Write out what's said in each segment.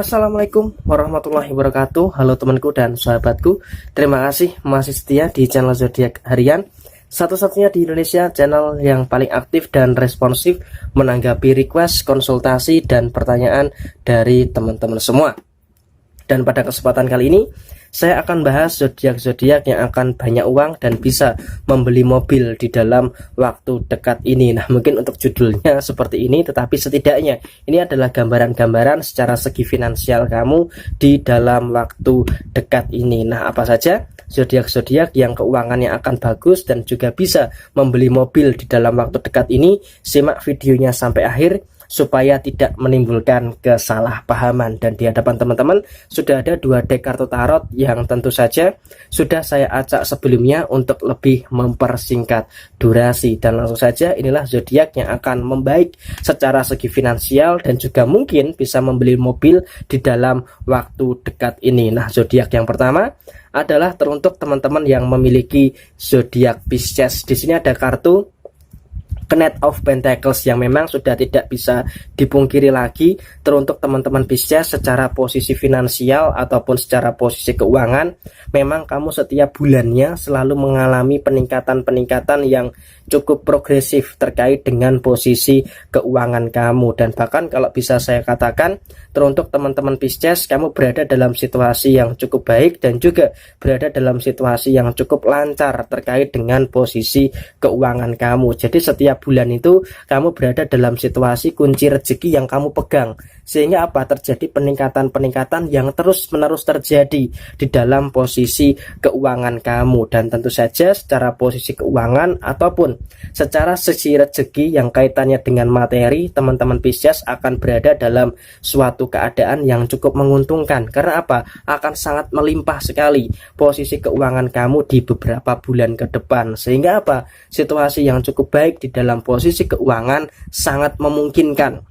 Assalamualaikum warahmatullahi wabarakatuh. Halo temanku dan sahabatku, terima kasih masih setia di channel Zodiak Harian, satu-satunya di Indonesia channel yang paling aktif dan responsif menanggapi request, konsultasi, dan pertanyaan dari teman-teman semua. Dan pada kesempatan kali ini saya akan bahas zodiak-zodiak yang akan banyak uang dan bisa membeli mobil di dalam waktu dekat ini. Nah, mungkin untuk judulnya seperti ini, tetapi setidaknya ini adalah gambaran-gambaran secara segi finansial kamu di dalam waktu dekat ini. Nah, apa saja zodiak-zodiak yang keuangannya akan bagus dan juga bisa membeli mobil di dalam waktu dekat ini? Simak videonya sampai akhir supaya tidak menimbulkan kesalahpahaman. Dan di hadapan teman-teman sudah ada 2 deck kartu tarot yang tentu saja sudah saya acak sebelumnya untuk lebih mempersingkat durasi. Dan langsung saja, inilah zodiak yang akan membaik secara segi finansial dan juga mungkin bisa membeli mobil di dalam waktu dekat ini. Nah, zodiak yang pertama adalah teruntuk teman-teman yang memiliki zodiak Pisces. Di sini ada kartu Knight of Pentacles yang memang sudah tidak bisa dipungkiri lagi teruntuk teman-teman Pisces secara posisi finansial ataupun secara posisi keuangan. Memang kamu setiap bulannya selalu mengalami peningkatan-peningkatan yang cukup progresif terkait dengan posisi keuangan kamu. Dan bahkan kalau bisa saya katakan, teruntuk teman-teman Pisces, kamu berada dalam situasi yang cukup baik dan juga berada dalam situasi yang cukup lancar terkait dengan posisi keuangan kamu. Jadi setiap bulan itu kamu berada dalam situasi kunci rezeki yang kamu pegang, sehingga apa, terjadi peningkatan-peningkatan yang terus-menerus terjadi di dalam posisi keuangan kamu. Dan tentu saja secara posisi keuangan ataupun secara sisi rezeki yang kaitannya dengan materi, teman-teman Pisces akan berada dalam suatu keadaan yang cukup menguntungkan. Karena apa? Akan sangat melimpah sekali posisi keuangan kamu di beberapa bulan ke depan, sehingga apa, situasi yang cukup baik di dalam posisi keuangan sangat memungkinkan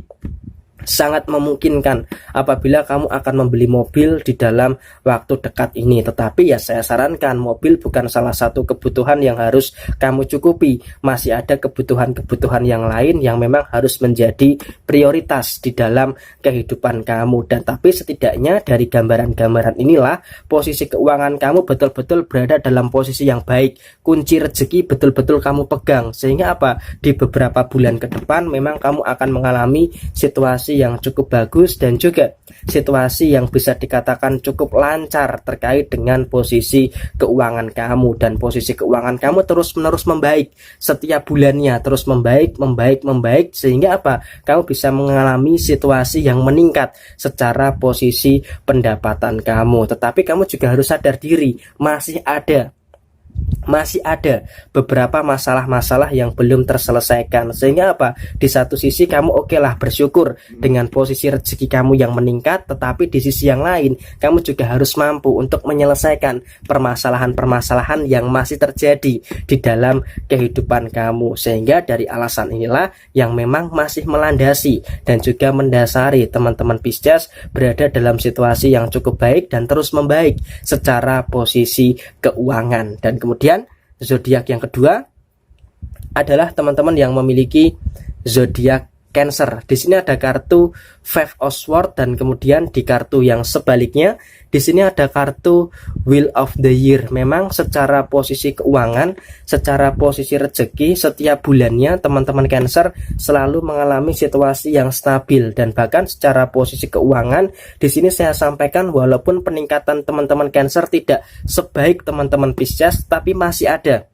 apabila kamu akan membeli mobil di dalam waktu dekat ini. Tetapi ya saya sarankan, mobil bukan salah satu kebutuhan yang harus kamu cukupi. Masih ada kebutuhan-kebutuhan yang lain yang memang harus menjadi prioritas di dalam kehidupan kamu. Dan tapi setidaknya dari gambaran-gambaran inilah posisi keuangan kamu betul-betul berada dalam posisi yang baik. Kunci rezeki betul-betul kamu pegang, sehingga apa, di beberapa bulan ke depan memang kamu akan mengalami situasi yang cukup bagus dan juga situasi yang bisa dikatakan cukup lancar terkait dengan posisi keuangan kamu. Dan posisi keuangan kamu terus-menerus membaik, setiap bulannya terus membaik, sehingga apa, kamu bisa mengalami situasi yang meningkat secara posisi pendapatan kamu. Tetapi kamu juga harus sadar diri, masih ada beberapa masalah-masalah yang belum terselesaikan, sehingga apa, di satu sisi kamu okelah bersyukur dengan posisi rezeki kamu yang meningkat, tetapi di sisi yang lain kamu juga harus mampu untuk menyelesaikan permasalahan-permasalahan yang masih terjadi di dalam kehidupan kamu. Sehingga dari alasan inilah yang memang masih melandasi dan juga mendasari teman-teman Pisces berada dalam situasi yang cukup baik dan terus membaik secara posisi keuangan. Dan kemudian zodiak yang kedua adalah teman-teman yang memiliki zodiak Cancer. Di sini ada kartu Five of Swords dan kemudian di kartu yang sebaliknya di sini ada kartu Wheel of the Year. Memang secara posisi keuangan, secara posisi rezeki, setiap bulannya teman-teman Cancer selalu mengalami situasi yang stabil. Dan bahkan secara posisi keuangan di sini saya sampaikan, walaupun peningkatan teman-teman Cancer tidak sebaik teman-teman Pisces, tapi masih ada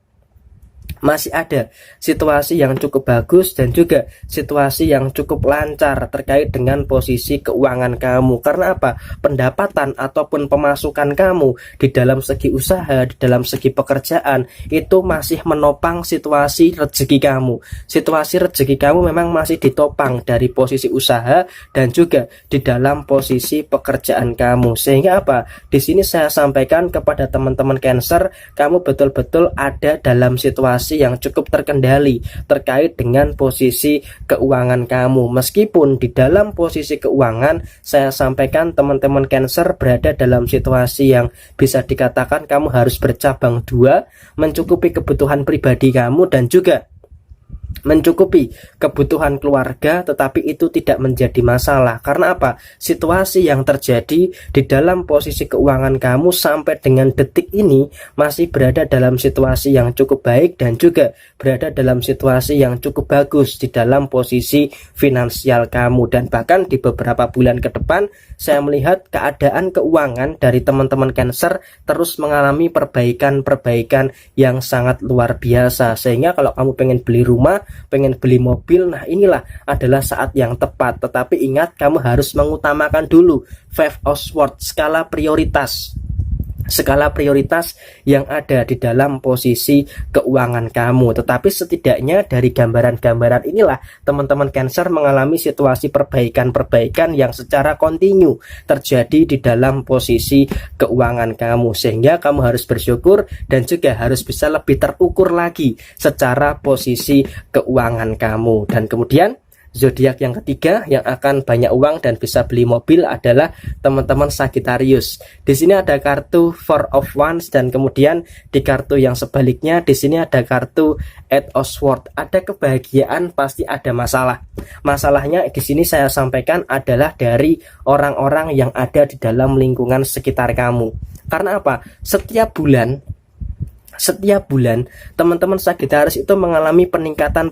situasi yang cukup bagus dan juga situasi yang cukup lancar terkait dengan posisi keuangan kamu. Karena apa? Pendapatan ataupun pemasukan kamu di dalam segi usaha, di dalam segi pekerjaan itu masih menopang situasi rezeki kamu. Situasi rezeki kamu memang masih ditopang dari posisi usaha dan juga di dalam posisi pekerjaan kamu. Sehingga apa? Di sini saya sampaikan kepada teman-teman Cancer, kamu betul-betul ada dalam situasi yang cukup terkendali terkait dengan posisi keuangan kamu. Meskipun di dalam posisi keuangan saya sampaikan teman-teman Cancer berada dalam situasi yang bisa dikatakan kamu harus bercabang dua, mencukupi kebutuhan pribadi kamu dan juga mencukupi kebutuhan keluarga, tetapi itu tidak menjadi masalah. Karena apa? Situasi yang terjadi di dalam posisi keuangan kamu sampai dengan detik ini masih berada dalam situasi yang cukup baik dan juga berada dalam situasi yang cukup bagus di dalam posisi finansial kamu. Dan bahkan di beberapa bulan ke depan saya melihat keadaan keuangan dari teman-teman Cancer terus mengalami perbaikan-perbaikan yang sangat luar biasa. Sehingga kalau kamu pengen beli rumah, pengen beli mobil, nah inilah adalah saat yang tepat. Tetapi ingat, kamu harus mengutamakan dulu Five of Swords, skala prioritas yang ada di dalam posisi keuangan kamu. Tetapi setidaknya dari gambaran-gambaran inilah teman-teman Cancer mengalami situasi perbaikan-perbaikan yang secara kontinu terjadi di dalam posisi keuangan kamu, sehingga kamu harus bersyukur dan juga harus bisa lebih terukur lagi secara posisi keuangan kamu. Dan kemudian zodiak yang ketiga yang akan banyak uang dan bisa beli mobil adalah teman-teman Sagittarius. Di sini ada kartu Four of Wands dan kemudian di kartu yang sebaliknya di sini ada kartu Eight of Swords. Ada kebahagiaan, pasti ada masalah. Masalahnya di sini saya sampaikan adalah dari orang-orang yang ada di dalam lingkungan sekitar kamu. Karena apa? Setiap bulan teman-teman Sagittarius itu mengalami peningkatan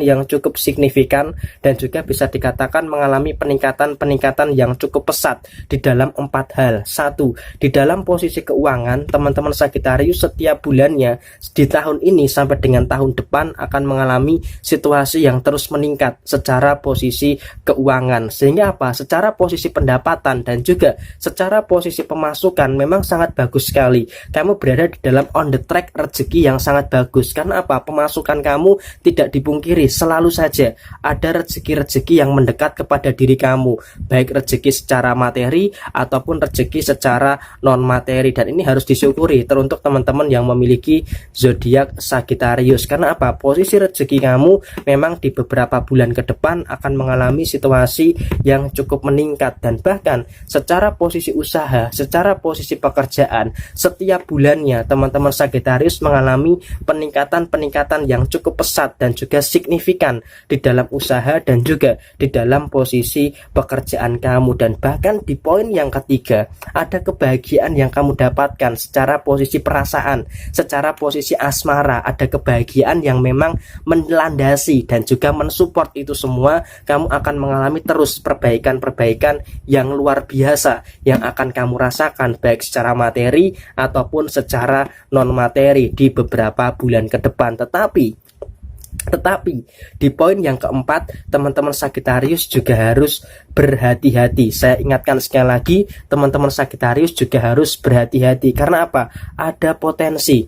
yang cukup signifikan dan juga bisa dikatakan mengalami peningkatan yang cukup pesat di dalam 4 hal. 1. Di dalam posisi keuangan, teman-teman Sagittarius setiap bulannya di tahun ini sampai dengan tahun depan akan mengalami situasi yang terus meningkat secara posisi keuangan. Sehingga apa? Secara posisi pendapatan dan juga secara posisi pemasukan memang sangat bagus sekali. Kamu berada di dalam on the track rezeki yang sangat bagus. Karena apa? Pemasukan kamu tidak dipungkiri, selalu saja ada rezeki-rezeki yang mendekat kepada diri kamu, baik rezeki secara materi ataupun rezeki secara non materi. Dan ini harus disyukuri teruntuk teman-teman yang memiliki zodiak Sagittarius. Karena apa? Posisi rezeki kamu memang di beberapa bulan ke depan akan mengalami situasi yang cukup meningkat. Dan bahkan secara posisi usaha, secara posisi pekerjaan, setiap bulannya teman-teman Sagittarius mengalami peningkatan yang cukup pesat dan juga signifikan di dalam usaha dan juga di dalam posisi pekerjaan kamu. Dan bahkan di poin yang ketiga, ada kebahagiaan yang kamu dapatkan secara posisi perasaan, secara posisi asmara. Ada kebahagiaan yang memang melandasi dan juga mensupport itu semua. Kamu akan mengalami terus perbaikan yang luar biasa yang akan kamu rasakan baik secara materi ataupun secara non materi di beberapa bulan ke depan. Tetapi di poin yang keempat, teman-teman Sagittarius juga harus berhati-hati. Saya ingatkan sekali lagi, teman-teman Sagittarius juga harus berhati-hati. Karena apa? Ada potensi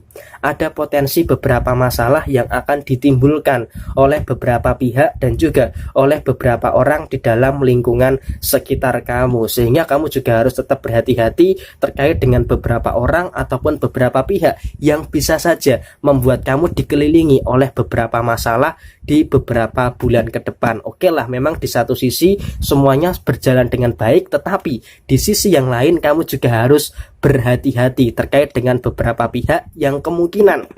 beberapa masalah yang akan ditimbulkan oleh beberapa pihak dan juga oleh beberapa orang di dalam lingkungan sekitar kamu. Sehingga kamu juga harus tetap berhati-hati terkait dengan beberapa orang ataupun beberapa pihak yang bisa saja membuat kamu dikelilingi oleh beberapa masalah di beberapa bulan ke depan. Oke lah, memang di satu sisi semuanya berjalan dengan baik, tetapi di sisi yang lain kamu juga harus berhati-hati terkait dengan beberapa pihak yang kemungkinan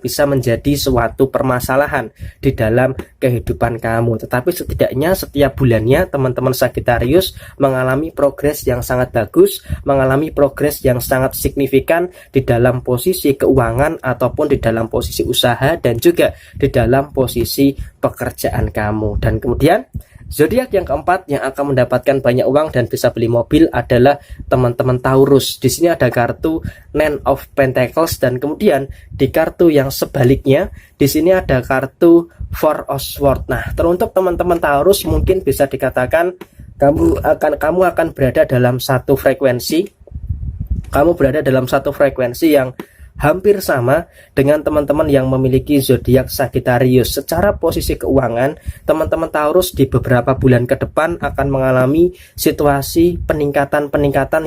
bisa menjadi suatu permasalahan di dalam kehidupan kamu. Tetapi setidaknya setiap bulannya teman-teman Sagittarius mengalami progres yang sangat bagus, mengalami progres yang sangat signifikan di dalam posisi keuangan ataupun di dalam posisi usaha dan juga di dalam posisi pekerjaan kamu. Dan kemudian zodiak yang keempat yang akan mendapatkan banyak uang dan bisa beli mobil adalah teman-teman Taurus. Di sini ada kartu Nine of Pentacles dan kemudian di kartu yang sebaliknya di sini ada kartu Four of Swords. Nah, teruntuk teman-teman Taurus mungkin bisa dikatakan kamu akan berada dalam satu frekuensi. Kamu berada dalam satu frekuensi yang hampir sama dengan teman-teman yang memiliki zodiak Sagittarius. Secara posisi keuangan, teman-teman Taurus di beberapa bulan ke depan akan mengalami situasi peningkatan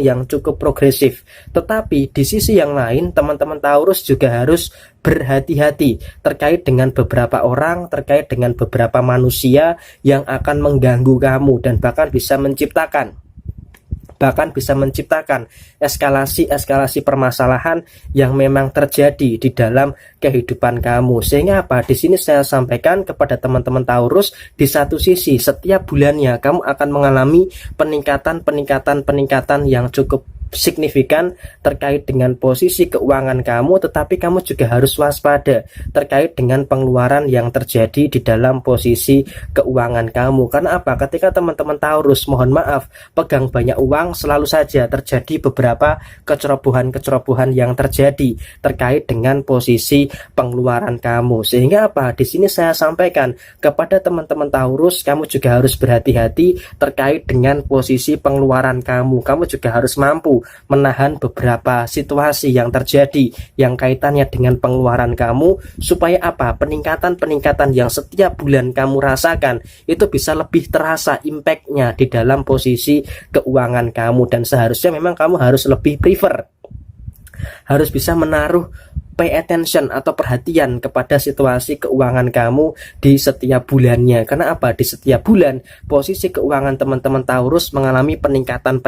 yang cukup progresif. Tetapi di sisi yang lain, teman-teman Taurus juga harus berhati-hati terkait dengan beberapa orang, terkait dengan beberapa manusia yang akan mengganggu kamu dan bahkan bisa menciptakan bahkan bisa menciptakan eskalasi permasalahan yang memang terjadi di dalam kehidupan kamu. Sehingga apa? Di sini saya sampaikan kepada teman-teman Taurus, di satu sisi setiap bulannya kamu akan mengalami peningkatan yang cukup signifikan terkait dengan posisi keuangan kamu, tetapi kamu juga harus waspada terkait dengan pengeluaran yang terjadi di dalam posisi keuangan kamu. Karena apa? Ketika teman-teman Taurus, mohon maaf, pegang banyak uang, selalu saja terjadi beberapa kecerobohan yang terjadi terkait dengan posisi pengeluaran kamu. Sehingga apa? Di sini saya sampaikan kepada teman-teman Taurus, kamu juga harus berhati-hati terkait dengan posisi pengeluaran kamu. Kamu juga harus mampu menahan beberapa situasi yang terjadi yang kaitannya dengan pengeluaran kamu, supaya apa? Peningkatan yang setiap bulan kamu rasakan itu bisa lebih terasa impactnya di dalam posisi keuangan kamu. Dan seharusnya memang kamu harus lebih prefer, harus bisa menaruh pay attention atau perhatian kepada situasi keuangan kamu di setiap bulannya. Karena apa? Di setiap bulan posisi keuangan teman-teman Taurus mengalami peningkatan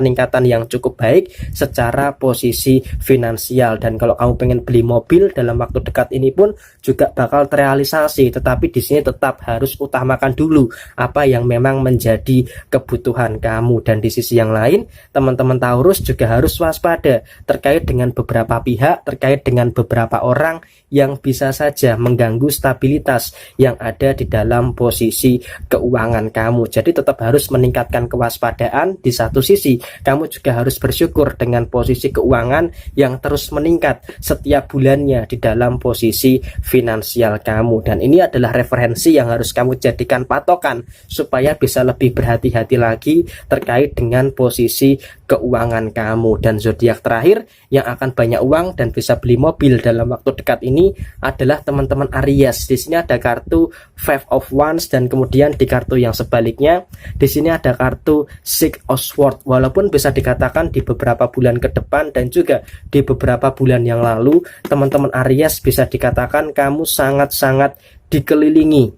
yang cukup baik secara posisi finansial. Dan kalau kamu pengen beli mobil dalam waktu dekat ini pun juga bakal terrealisasi. Tetapi di sini tetap harus utamakan dulu apa yang memang menjadi kebutuhan kamu. Dan di sisi yang lain, teman-teman Taurus juga harus waspada terkait dengan beberapa pihak, terkait dengan beberapa orang yang bisa saja mengganggu stabilitas yang ada di dalam posisi keuangan kamu. Jadi tetap harus meningkatkan kewaspadaan. Di satu sisi kamu juga harus bersyukur dengan posisi keuangan yang terus meningkat setiap bulannya di dalam posisi finansial kamu. Dan ini adalah referensi yang harus kamu jadikan patokan supaya bisa lebih berhati-hati lagi terkait dengan posisi keuangan kamu. Dan zodiak terakhir yang akan banyak uang dan bisa beli mobil dalam waktu dekat ini adalah teman-teman Aries. Di sini ada kartu Five of Wands, dan kemudian di kartu yang sebaliknya di sini ada kartu Six of Swords. Walaupun bisa dikatakan di beberapa bulan ke depan dan juga di beberapa bulan yang lalu, teman-teman Aries bisa dikatakan kamu sangat-sangat dikelilingi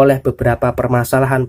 oleh beberapa permasalahan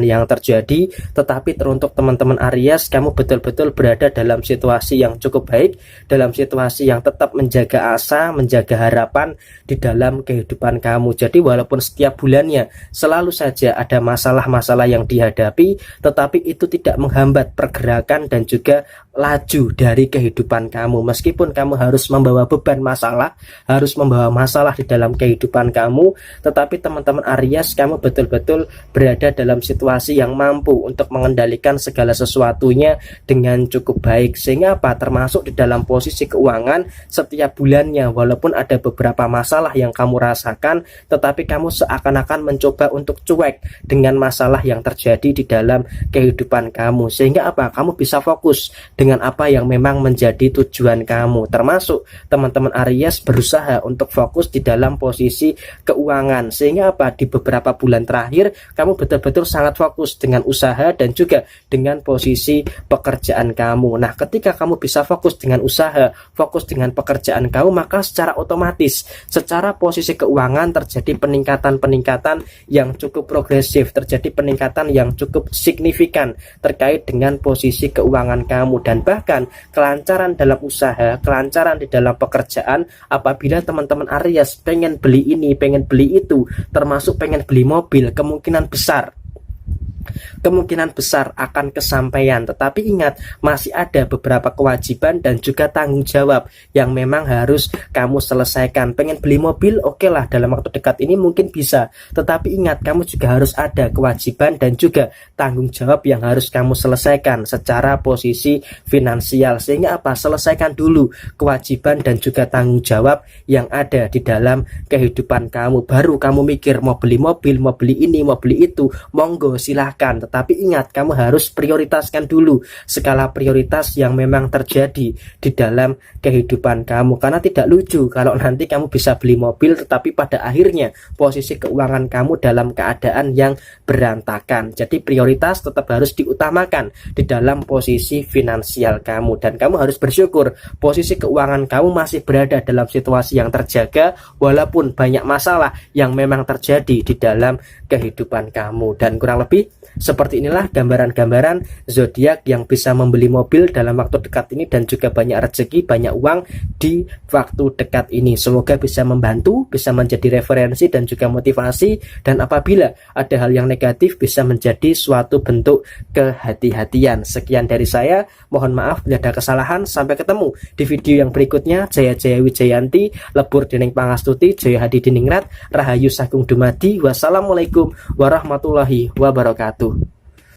yang terjadi. Tetapi teruntuk teman-teman Aries, kamu betul-betul berada dalam situasi yang cukup baik, dalam situasi yang tetap menjaga asa, menjaga harapan di dalam kehidupan kamu. Jadi walaupun setiap bulannya selalu saja ada masalah-masalah yang dihadapi, tetapi itu tidak menghambat pergerakan dan juga laju dari kehidupan kamu. Meskipun kamu harus membawa beban masalah, harus membawa masalah di dalam kehidupan kamu, tetapi teman-teman Aries, kamu betul-betul berada dalam situasi yang mampu untuk mengendalikan segala sesuatunya dengan cukup baik. Sehingga apa? Termasuk di dalam posisi keuangan setiap bulannya, walaupun ada beberapa masalah yang kamu rasakan, tetapi kamu seakan-akan mencoba untuk cuek dengan masalah yang terjadi di dalam kehidupan kamu. Sehingga apa? Kamu bisa fokus dengan apa yang memang menjadi tujuan kamu. Termasuk teman-teman Aries berusaha untuk fokus di dalam posisi keuangan. Sehingga apa? Di beberapa bulan terakhir kamu betul-betul sangat fokus dengan usaha dan juga dengan posisi pekerjaan kamu. Nah, ketika kamu bisa fokus dengan usaha, fokus dengan pekerjaan kamu, maka secara otomatis secara posisi keuangan terjadi peningkatan yang cukup progresif, terjadi peningkatan yang cukup signifikan terkait dengan posisi keuangan kamu. Dan bahkan kelancaran dalam usaha, kelancaran di dalam pekerjaan. Apabila teman-teman Aries pengen beli ini, pengen beli itu, termasuk pengen beli mobil, kemungkinan besar akan kesampaian. Tetapi ingat, masih ada beberapa kewajiban dan juga tanggung jawab yang memang harus kamu selesaikan. Pengen beli mobil, oke lah, dalam waktu dekat ini mungkin bisa, tetapi ingat, kamu juga harus ada kewajiban dan juga tanggung jawab yang harus kamu selesaikan secara posisi finansial. Sehingga apa? Selesaikan dulu kewajiban dan juga tanggung jawab yang ada di dalam kehidupan kamu, baru kamu mikir mau beli mobil, mau beli ini, mau beli itu, monggo silahkan. Tetapi ingat, kamu harus prioritaskan dulu skala prioritas yang memang terjadi di dalam kehidupan kamu. Karena tidak lucu kalau nanti kamu bisa beli mobil tetapi pada akhirnya posisi keuangan kamu dalam keadaan yang berantakan. Jadi prioritas tetap harus diutamakan di dalam posisi finansial kamu. Dan kamu harus bersyukur posisi keuangan kamu masih berada dalam situasi yang terjaga, walaupun banyak masalah yang memang terjadi di dalam kehidupan kamu. Dan kurang lebih Seperti inilah gambaran-gambaran zodiak yang bisa membeli mobil dalam waktu dekat ini dan juga banyak rezeki, banyak uang di waktu dekat ini. Semoga bisa membantu, bisa menjadi referensi dan juga motivasi, dan apabila ada hal yang negatif bisa menjadi suatu bentuk kehati-hatian. Sekian dari saya, mohon maaf bila ada kesalahan. Sampai ketemu di video yang berikutnya. Jaya Jaya Wijayanti, Lebur Dening Pangastuti, Jaya Hadi Diningrat, Rahayu Sagung Dumadi. Wassalamualaikum warahmatullahi wabarakatuh.